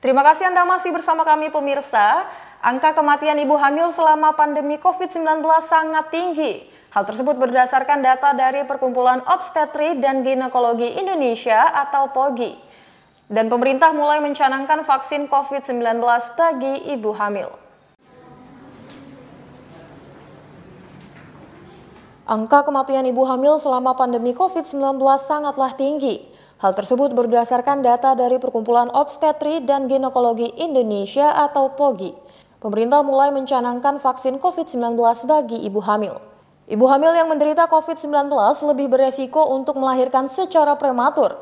Terima kasih Anda masih bersama kami pemirsa. Angka kematian ibu hamil selama pandemi COVID-19 sangat tinggi. Hal tersebut berdasarkan data dari Perkumpulan Obstetri dan Ginekologi Indonesia atau POGI. Dan pemerintah mulai mencanangkan vaksin COVID-19 bagi ibu hamil. Angka kematian ibu hamil selama pandemi COVID-19 sangatlah tinggi. Hal tersebut berdasarkan data dari Perkumpulan Obstetri dan Ginekologi Indonesia atau POGI. Pemerintah mulai mencanangkan vaksin COVID-19 bagi ibu hamil. Ibu hamil yang menderita COVID-19 lebih beresiko untuk melahirkan secara prematur.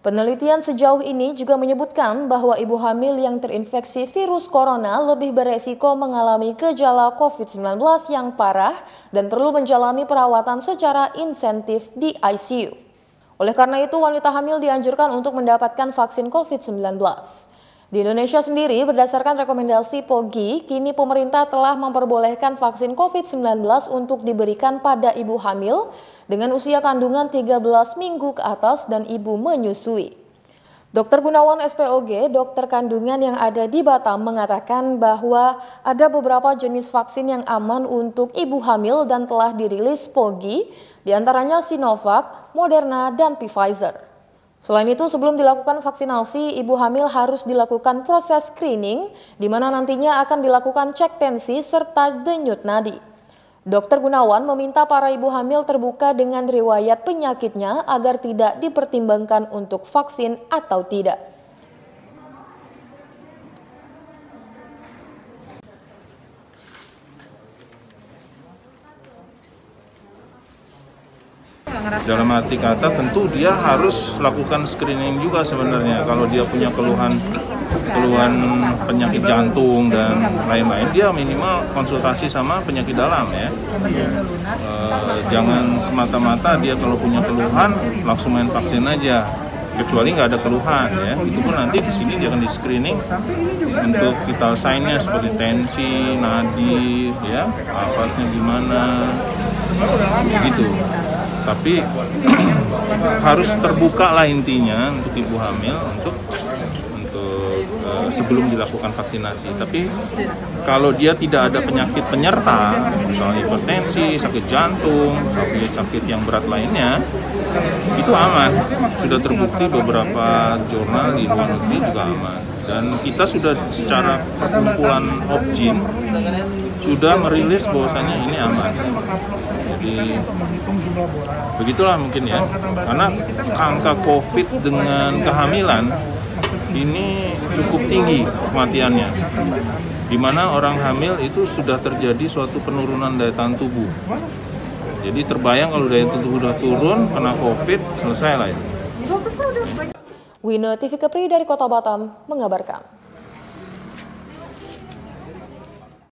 Penelitian sejauh ini juga menyebutkan bahwa ibu hamil yang terinfeksi virus corona lebih beresiko mengalami gejala COVID-19 yang parah dan perlu menjalani perawatan secara intensif di ICU. Oleh karena itu, wanita hamil dianjurkan untuk mendapatkan vaksin COVID-19. Di Indonesia sendiri, berdasarkan rekomendasi POGI, kini pemerintah telah memperbolehkan vaksin COVID-19 untuk diberikan pada ibu hamil dengan usia kandungan 13 minggu ke atas dan ibu menyusui. Dr. Gunawan SPOG, dokter kandungan yang ada di Batam, mengatakan bahwa ada beberapa jenis vaksin yang aman untuk ibu hamil dan telah dirilis POGI, diantaranya Sinovac, Moderna, dan Pfizer. Selain itu, sebelum dilakukan vaksinasi, ibu hamil harus dilakukan proses screening, di mana nantinya akan dilakukan cek tensi serta denyut nadi. Dr. Gunawan meminta para ibu hamil terbuka dengan riwayat penyakitnya agar tidak dipertimbangkan untuk vaksin atau tidak. Dalam arti kata tentu dia harus lakukan screening juga sebenarnya. Kalau dia punya keluhan penyakit jantung dan lain-lain, dia minimal konsultasi sama penyakit dalam ya. Jangan semata-mata dia kalau punya keluhan langsung main vaksin aja, kecuali nggak ada keluhan ya. Itu pun nanti di sini dia akan di screening untuk vital sign-nya seperti tensi, nadi, ya, apasnya gimana, gitu. Tapi harus terbuka lah intinya untuk ibu hamil untuk sebelum dilakukan vaksinasi. Tapi kalau dia tidak ada penyakit penyerta, misalnya hipertensi, sakit jantung, sakit yang berat lainnya, itu aman. Sudah terbukti beberapa jurnal di luar negeri juga aman. Dan kita sudah secara perkumpulan Obgyn sudah merilis bahwasannya ini aman. Jadi begitulah mungkin ya, karena angka COVID dengan kehamilan ini cukup tinggi kematiannya, di mana orang hamil itu sudah terjadi suatu penurunan daya tahan tubuh. Jadi terbayang kalau daya tahan tubuh sudah turun, kena COVID, selesai lah itu. Wina TV Kepri dari Kota Batam mengabarkan.